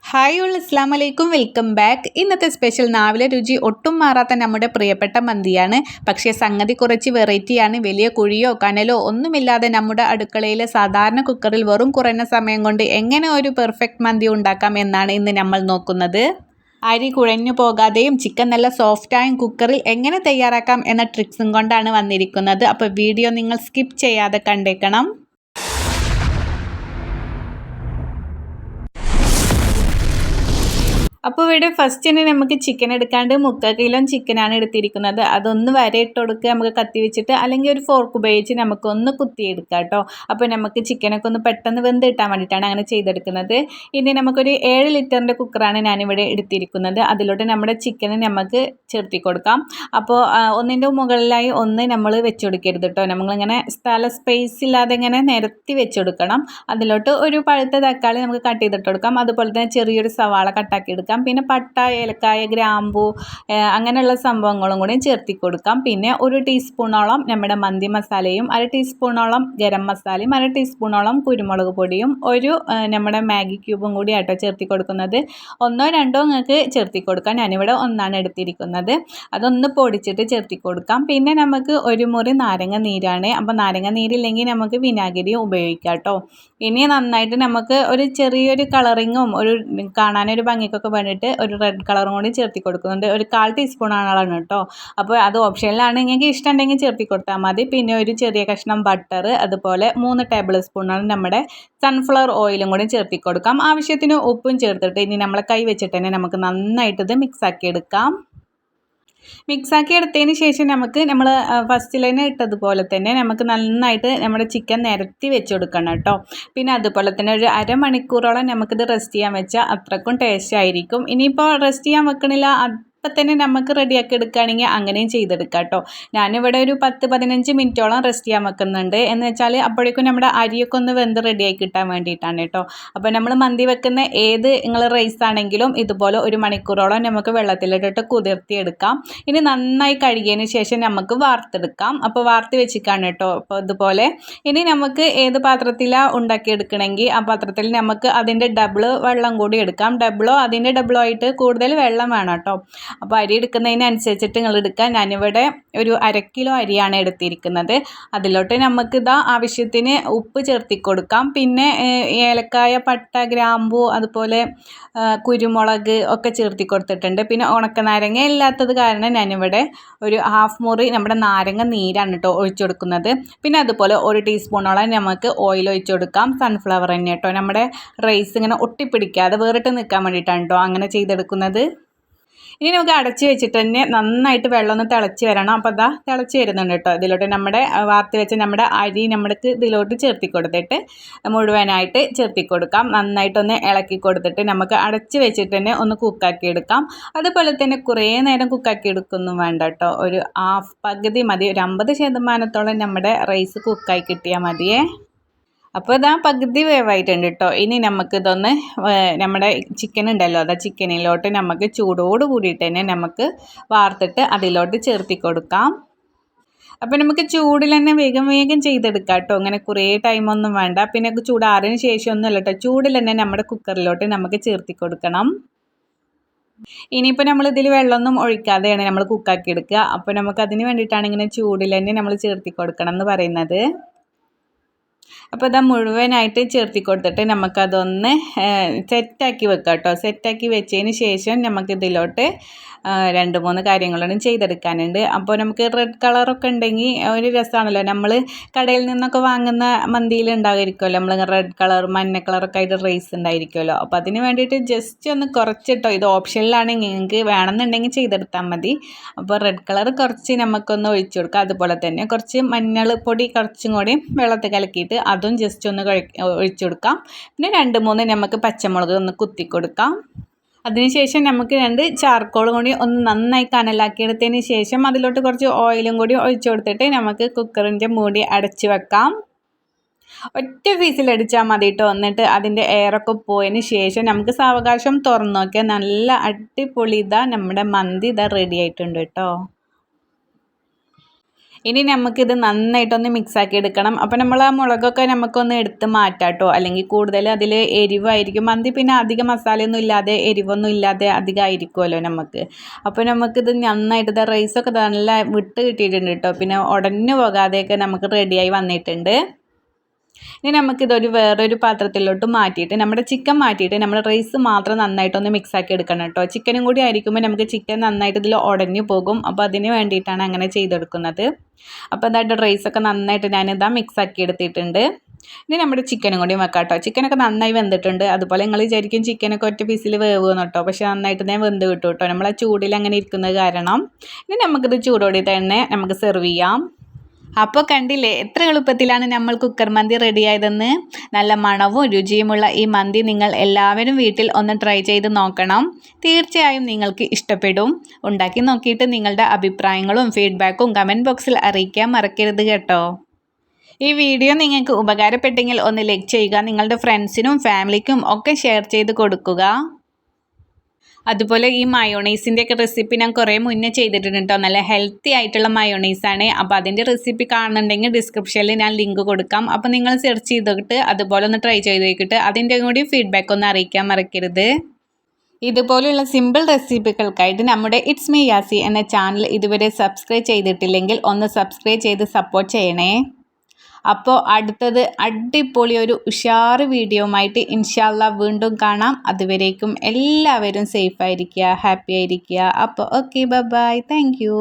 Hi all അസ്സാം വലൈക്കും welcome back. ഇന്നത്തെ സ്പെഷ്യൽ നാവിലെ രുചി ഒട്ടും മാറാത്ത നമ്മുടെ പ്രിയപ്പെട്ട മന്തിയാണ്. പക്ഷേ സംഗതി കുറച്ച് വെറൈറ്റിയാണ്. വലിയ കുഴിയോ കനലോ ഒന്നുമില്ലാതെ നമ്മുടെ അടുക്കളയിലെ സാധാരണ കുക്കറിൽ വെറും കുറഞ്ഞ സമയം കൊണ്ട് എങ്ങനെ ഒരു പെർഫെക്റ്റ് മന്തി ഉണ്ടാക്കാം എന്നാണ് ഇന്ന് നമ്മൾ നോക്കുന്നത്. അരി കുഴഞ്ഞു പോകാതെയും ചിക്കൻ നല്ല സോഫ്റ്റായും കുക്കറിൽ എങ്ങനെ തയ്യാറാക്കാം എന്ന ട്രിക്സും കൊണ്ടാണ് വന്നിരിക്കുന്നത്. അപ്പോൾ വീഡിയോ നിങ്ങൾ സ്കിപ്പ് ചെയ്യാതെ കണ്ടേക്കണം. അപ്പോൾ ഇവിടെ ഫസ്റ്റ് തന്നെ നമുക്ക് ചിക്കൻ എടുക്കാണ്ട് 3/4 കിലോ ചിക്കനാണ് എടുത്തിരിക്കുന്നത്. അതൊന്ന് വരയിട്ട് കൊടുക്കുക, നമുക്ക് കത്തി വെച്ചിട്ട് അല്ലെങ്കിൽ ഒരു ഫോർക്ക് ഉപയോഗിച്ച് നമുക്കൊന്ന് കുത്തിയെടുക്കാം കേട്ടോ. അപ്പോൾ നമുക്ക് ചിക്കനൊക്കെ ഒന്ന് പെട്ടെന്ന് വെന്ത് കിട്ടാൻ വേണ്ടിയിട്ടാണ് അങ്ങനെ ചെയ്തെടുക്കുന്നത്. ഇനി നമുക്കൊരു 7 ലിറ്ററിൻ്റെ കുക്കറാണ് ഞാനിവിടെ എടുത്തിരിക്കുന്നത്. അതിലോട്ട് നമ്മുടെ ചിക്കന് നമുക്ക് ചേർത്തി കൊടുക്കാം. അപ്പോൾ ഒന്നിൻ്റെ മുകളിലായി ഒന്ന് നമ്മൾ വെച്ച് കൊടുക്കരുത് കേട്ടോ. നമ്മളിങ്ങനെ സ്പേസ് ഇല്ലാതെ ഇങ്ങനെ നിരത്തി വെച്ച് കൊടുക്കണം. അതിലോട്ട് ഒരു പഴുത്ത തക്കാളി നമുക്ക് കട്ട് ചെയ്തിട്ട് കൊടുക്കാം. അതുപോലെ തന്നെ ചെറിയൊരു സവാള കട്ടാക്കി എടുക്കാം. പിന്നെ പട്ട, ഏലക്കായ, ഗ്രാമ്പൂ അങ്ങനെയുള്ള സംഭവങ്ങളും കൂടി ചേർത്തി കൊടുക്കാം. പിന്നെ 1 ടീസ്പൂണോളം നമ്മുടെ മന്തി മസാലയും 1/2 ടീസ്പൂണോളം ഗരം മസാലയും 1/2 ടീസ്പൂണോളം കുരുമുളക് പൊടിയും നമ്മുടെ മാഗി ക്യൂബും കൂടി ആട്ടോ ചേർത്തി കൊടുക്കുന്നത്. 1 2 നിങ്ങൾക്ക് ചേർത്തി കൊടുക്കാം. ഞാനിവിടെ 1 എടുത്തിരിക്കുന്നത്. അതൊന്ന് പൊടിച്ചിട്ട് ചേർത്തി കൊടുക്കാം. പിന്നെ നമുക്ക് 1 മുറി നാരങ്ങ നീരാണ്. അപ്പോൾ നാരങ്ങ നീരില്ലെങ്കിൽ നമുക്ക് വിനാഗിരിയും ഉപയോഗിക്കാം കേട്ടോ. ഇനി നന്നായിട്ട് നമുക്ക് ഒരു ചെറിയൊരു കളറിങ്ങും കാണാനൊരു ഭംഗിക്കൊക്കെ വേണ്ടിയിട്ട് ഒരു റെഡ് കളറും കൂടി ചേർത്തി കൊടുക്കുന്നുണ്ട്. ഒരു 1/4 ടീസ്പൂണാണ് കേട്ടോ. അപ്പോൾ അത് ഓപ്ഷനിലാണ്, നിങ്ങൾക്ക് ഇഷ്ടമുണ്ടെങ്കിൽ ചേർത്തി കൊടുത്താൽ മതി. പിന്നെ ഒരു ചെറിയ കഷ്ണം ബട്ടർ, അതുപോലെ 3 ടേബിൾ സ്പൂണാണ് നമ്മുടെ സൺഫ്ലവർ ഓയിലും കൂടി ചേർത്തി കൊടുക്കാം. ആവശ്യത്തിന് ഉപ്പും ചേർത്തിട്ട് ഇനി നമ്മളെ കൈ വെച്ചിട്ട് തന്നെ നമുക്ക് നന്നായിട്ടിത് മിക്സാക്കി എടുക്കാം. മിക്സാക്കി എടുത്തതിന് ശേഷം നമ്മൾ ഫസ്റ്റിൽ തന്നെ ഇട്ടതുപോലെ തന്നെ നമുക്ക് നന്നായിട്ട് നമ്മുടെ ചിക്കൻ നിരത്തി വെച്ച് കൊടുക്കണം കേട്ടോ. പിന്നെ അതുപോലെ തന്നെ ഒരു അരമണിക്കൂറോളം നമുക്കിത് റെസ്റ്റ് ചെയ്യാൻ വെച്ചാൽ അത്രക്കും ടേസ്റ്റ് ആയിരിക്കും. ഇനിയിപ്പോൾ റെസ്റ്റ് ചെയ്യാൻ വെക്കണില്ല, അപ്പം തന്നെ നമുക്ക് റെഡിയാക്കി എടുക്കുകയാണെങ്കിൽ അങ്ങനെയും ചെയ്തെടുക്കാം കേട്ടോ. ഞാനിവിടെ ഒരു 10-15 മിനിറ്റോളം റെസ്റ്റ് ചെയ്യാൻ വെക്കുന്നുണ്ട്. എന്ന് വെച്ചാൽ അപ്പോഴേക്കും നമ്മുടെ അരിയൊക്കെ ഒന്ന് വെന്ത് റെഡിയായി കിട്ടാൻ വേണ്ടിയിട്ടാണ് കേട്ടോ. അപ്പോൾ നമ്മൾ മന്തി വെക്കുന്ന നിങ്ങൾ റൈസ് ആണെങ്കിലും ഇതുപോലെ 1 മണിക്കൂറോളം നമുക്ക് വെള്ളത്തിലിട്ടിട്ട് കുതിർത്തിയെടുക്കാം. ഇനി നന്നായി കഴുകിയതിന് ശേഷം നമുക്ക് വാർത്തെടുക്കാം. അപ്പോൾ വാർത്ത് വെച്ചിക്കാണ് കേട്ടോ. അപ്പോൾ ഇതുപോലെ ഇനി നമുക്ക് ഏത് പാത്രത്തിലാണ് ഉണ്ടാക്കിയെടുക്കണമെങ്കിൽ ആ പാത്രത്തിൽ നമുക്ക് അതിൻ്റെ ഡബിൾ വെള്ളം കൂടി എടുക്കാം. അതിൻ്റെ ഡബിളോ ആയിട്ട് കൂടുതൽ വെള്ളം വേണം കേട്ടോ. അപ്പോൾ അരി എടുക്കുന്നതിനനുസരിച്ചിട്ട് നിങ്ങൾ എടുക്കുക. ഞാനിവിടെ ഒരു 1/2 കിലോ അരിയാണ് എടുത്തിരിക്കുന്നത്. അതിലോട്ട് നമുക്കിതാ ആവശ്യത്തിന് ഉപ്പ് ചേർത്തി കൊടുക്കാം. പിന്നെ ഏലക്കായ, പട്ട, ഗ്രാമ്പൂ, അതുപോലെ കുരുമുളക് ഒക്കെ ചേർത്തി കൊടുത്തിട്ടുണ്ട്. പിന്നെ ഉണക്കനാരങ്ങ ഇല്ലാത്തത് കാരണം ഞാനിവിടെ ഒരു 1/2 മുറി നമ്മുടെ നാരങ്ങ നീരാണ് കേട്ടോ ഒഴിച്ചു കൊടുക്കുന്നത്. പിന്നെ അതുപോലെ 1 ടീസ്പൂണോളം നമുക്ക് ഓയിൽ ഒഴിച്ചു കൊടുക്കാം. സൺഫ്ലവർ തന്നെ കേട്ടോ. നമ്മുടെ റൈസ് ഇങ്ങനെ ഒട്ടിപ്പിടിക്കാതെ വേറിട്ട് നിൽക്കാൻ വേണ്ടിയിട്ടാണ് കേട്ടോ അങ്ങനെ ചെയ്തെടുക്കുന്നത്. ഇനി നമുക്ക് അടച്ച് വെച്ചിട്ട് തന്നെ നന്നായിട്ട് വെള്ളം ഒന്ന് തിളച്ച് വരണം. അപ്പോൾ അതാ തിളച്ച് വരുന്നുണ്ട് കേട്ടോ. ഇതിലോട്ട് നമ്മുടെ വാർത്ത് വെച്ച നമ്മുടെ അരി നമ്മൾക്ക് ഇതിലോട്ട് ചേർത്തി കൊടുത്തിട്ട് മുഴുവനായിട്ട് ചേർത്തി കൊടുക്കാം. നന്നായിട്ടൊന്ന് ഇളക്കി കൊടുത്തിട്ട് നമുക്ക് അടച്ച് വെച്ചിട്ട് തന്നെ ഒന്ന് കുക്കാക്കി എടുക്കാം. അതുപോലെ തന്നെ കുറേ നേരം കുക്കാക്കി എടുക്കൊന്നും വേണ്ട കേട്ടോ. ഒരു പകുതി മതി. ഒരു 50% നമ്മുടെ റൈസ് കുക്കായി കിട്ടിയാൽ മതിയേ. അപ്പോൾ ഇതാ പകുതി വേവായിട്ടുണ്ട് കേട്ടോ. ഇനി നമുക്കിതൊന്ന് നമ്മുടെ ചിക്കൻ ഉണ്ടല്ലോ, ചിക്കനിലോട്ട് നമുക്ക് ചൂടോട് കൂടിയിട്ട് തന്നെ നമുക്ക് വാർത്തിട്ട് അതിലോട്ട് ചേർത്തി കൊടുക്കാം. അപ്പോൾ നമുക്ക് ചൂടിൽ തന്നെ വേഗം ചെയ്തെടുക്കാം കേട്ടോ. അങ്ങനെ കുറേ ടൈമൊന്നും വേണ്ട. പിന്നെ ചൂടാറിന് ശേഷം ഒന്നുമല്ല കേട്ടോ, ചൂടിൽ തന്നെ നമ്മുടെ കുക്കറിലോട്ട് നമുക്ക് ചേർത്തി കൊടുക്കണം. ഇനിയിപ്പോൾ നമ്മളിതിൽ വെള്ളമൊന്നും ഒഴിക്കാതെയാണ് നമ്മൾ കുക്കാക്കി എടുക്കുക. അപ്പോൾ നമുക്കതിന് വേണ്ടിയിട്ടാണ് ഇങ്ങനെ ചൂടിൽ തന്നെ നമ്മൾ ചേർത്തി കൊടുക്കണം എന്ന് പറയുന്നത്. അപ്പോൾ ഇതാ മുഴുവനായിട്ട് ചേർത്തി കൊടുത്തിട്ട് നമുക്കതൊന്ന് സെറ്റാക്കി വെക്കാം കേട്ടോ. സെറ്റാക്കി വെച്ചതിന് ശേഷം നമുക്കിതിലോട്ട് 2-3 കാര്യങ്ങളാണ് ചെയ്തെടുക്കാനുണ്ട്. അപ്പോൾ നമുക്ക് റെഡ് കളറൊക്കെ ഉണ്ടെങ്കിൽ ഒരു രസമാണല്ലോ. നമ്മൾ കടയിൽ നിന്നൊക്കെ വാങ്ങുന്ന മന്തിയിൽ ഉണ്ടാകുമായിരിക്കുമല്ലോ, നമ്മൾ റെഡ് കളർ മഞ്ഞ കളറൊക്കെ ആയിട്ട് റൈസ് ഉണ്ടായിരിക്കുമല്ലോ. അപ്പോൾ അതിന് വേണ്ടിയിട്ട് ജസ്റ്റ് ഒന്ന് കുറച്ചിട്ടോ, ഇത് ഓപ്ഷനിലാണ്, നിങ്ങൾക്ക് വേണമെന്നുണ്ടെങ്കിൽ ചെയ്തെടുത്താൽ മതി. അപ്പോൾ റെഡ് കളർ കുറച്ച് നമുക്കൊന്ന് ഒഴിച്ചു കൊടുക്കാം. അതുപോലെ തന്നെ കുറച്ച് മഞ്ഞൾപ്പൊടി കുറച്ചും കൂടി വെള്ളത്തിൽ കലക്കിയിട്ട് അതും ജസ്റ്റ് ഒന്ന് ഒഴിച്ചു കൊടുക്കാം. പിന്നെ 2-3 നമുക്ക് പച്ചമുളക് ഒന്ന് കുത്തി കൊടുക്കാം. അതിനുശേഷം നമുക്ക് 2 ചാർക്കോളും കൂടി ഒന്ന് നന്നായി കനലാക്കിയെടുത്തതിന് ശേഷം അതിലോട്ട് കുറച്ച് ഓയിലും കൂടി ഒഴിച്ചു കൊടുത്തിട്ട് നമുക്ക് കുക്കറിൻ്റെ മൂടി അടച്ച് വെക്കാം. ഒറ്റ വിസിലടിച്ചാൽ മതി കേട്ടോ. എന്നിട്ട് അതിൻ്റെ എയറൊക്കെ പോയതിന് ശേഷം നമുക്ക് സാവകാശം തുറന്നു നോക്കിയാൽ നല്ല അടിപൊളി നമ്മുടെ മന്തി റെഡി ആയിട്ടുണ്ട് കേട്ടോ. ഇനി നമുക്കിത് നന്നായിട്ടൊന്ന് മിക്സാക്കി എടുക്കണം. അപ്പോൾ നമ്മൾ ആ മുളകൊക്കെ നമുക്കൊന്ന് എടുത്ത് മാറ്റാം കേട്ടോ. അല്ലെങ്കിൽ കൂടുതൽ അതിൽ എരിവായിരിക്കും. മന്തി പിന്നെ അധികം മസാലയൊന്നും ഇല്ലാതെ എരിവൊന്നും ഇല്ലാതെ അധികമായിരിക്കുമല്ലോ നമുക്ക്. അപ്പോൾ നമുക്കിത് നന്നായിട്ട് റൈസൊക്കെ നല്ല വിട്ട് കിട്ടിയിട്ടുണ്ട് കേട്ടോ. പിന്നെ ഉടഞ്ഞു പോകാതെയൊക്കെ നമുക്ക് റെഡിയായി വന്നിട്ടുണ്ട്. ഇനി നമുക്കിതൊരു വേറൊരു പാത്രത്തിലോട്ട് മാറ്റിയിട്ട് നമ്മുടെ ചിക്കൻ മാറ്റിയിട്ട് നമ്മുടെ റൈസ് മാത്രം നന്നായിട്ടൊന്ന് മിക്സാക്കി എടുക്കണം കേട്ടോ. ചിക്കനും കൂടി ആയിരിക്കുമ്പോൾ നമുക്ക് ചിക്കൻ നന്നായിട്ട് ഇതിൽ ഉടഞ്ഞു പോകും. അപ്പോൾ അതിന് വേണ്ടിയിട്ടാണ് അങ്ങനെ ചെയ്തെടുക്കുന്നത്. അപ്പോൾ അതായിട്ട് റൈസൊക്കെ നന്നായിട്ട് ഞാനിതാ മിക്സാക്കി എടുത്തിട്ടുണ്ട്. ഇനി നമ്മുടെ ചിക്കനും കൂടി വെക്കാം കേട്ടോ. ചിക്കനൊക്കെ നന്നായി വെന്തിട്ടുണ്ട്. അതുപോലെ നിങ്ങൾ വിചാരിക്കും ചിക്കനൊക്കെ ഒറ്റ പീസിൽ വേവുമെന്ന് കേട്ടോ. പക്ഷേ നന്നായിട്ട് ഞാൻ വെന്ത് കിട്ടും കേട്ടോ. നമ്മൾ ആ ചൂടിൽ അങ്ങനെ ഇരിക്കുന്നത് കാരണം. ഇനി നമുക്കിത് ചൂടോടെ തന്നെ നമുക്ക് സെർവ് ചെയ്യാം. അപ്പോൾ കണ്ടില്ലേ എത്ര എളുപ്പത്തിലാണ് നമ്മൾ കുക്കർ മന്തി റെഡിയായതെന്ന്. നല്ല മണവും രുചിയുമുള്ള ഈ മന്തി നിങ്ങൾ എല്ലാവരും വീട്ടിൽ ഒന്ന് ട്രൈ ചെയ്ത് നോക്കണം. തീർച്ചയായും നിങ്ങൾക്ക് ഇഷ്ടപ്പെടും. ഉണ്ടാക്കി നോക്കിയിട്ട് നിങ്ങളുടെ അഭിപ്രായങ്ങളും ഫീഡ്ബാക്കും കമൻറ്റ് ബോക്സിൽ അറിയിക്കാൻ മറക്കരുത് കേട്ടോ. ഈ വീഡിയോ നിങ്ങൾക്ക് ഉപകാരപ്പെട്ടെങ്കിൽ ഒന്ന് ലൈക്ക് ചെയ്യുക. നിങ്ങളുടെ ഫ്രണ്ട്സിനും ഫാമിലിക്കും ഒക്കെ ഷെയർ ചെയ്ത് കൊടുക്കുക. അതുപോലെ ഈ മയോണൈസിൻ്റെയൊക്കെ റെസിപ്പി ഞാൻ കുറേ മുന്നേ ചെയ്തിട്ടുണ്ട് കേട്ടോ. നല്ല ഹെൽത്തി ആയിട്ടുള്ള മയോണൈസാണ്. അപ്പോൾ അതിൻ്റെ റെസിപ്പി കാണുന്നുണ്ടെങ്കിൽ ഡിസ്ക്രിപ്ഷനിൽ ഞാൻ ലിങ്ക് കൊടുക്കാം. അപ്പോൾ നിങ്ങൾ സെർച്ച് ചെയ്തിട്ട് അതുപോലെ ഒന്ന് ട്രൈ ചെയ്ത് നോക്കിയിട്ട് അതിൻ്റെ കൂടി ഫീഡ്ബാക്ക് ഒന്ന് അറിയിക്കാൻ മറക്കരുത്. ഇതുപോലെയുള്ള സിമ്പിൾ റെസിപ്പികൾക്കായിട്ട് നമ്മുടെ ഇറ്റ്സ് മീ യാസി എന്ന ചാനൽ ഇതുവരെ സബ്സ്ക്രൈബ് ചെയ്തിട്ടില്ലെങ്കിൽ ഒന്ന് സബ്സ്ക്രൈബ് ചെയ്ത് സപ്പോർട്ട് ചെയ്യണേ. അപ്പോൾ അടുത്തത് അടിപൊളി ഒരു ഉഷാറ് വീഡിയോയുമായിട്ട് ഇൻഷാല്ലാ വീണ്ടും കാണാം. അതുവരേക്കും എല്ലാവരും സേഫായിരിക്കുക, ഹാപ്പി ആയിരിക്കുക. അപ്പോൾ ഓക്കെ, ബൈ, താങ്ക് യു.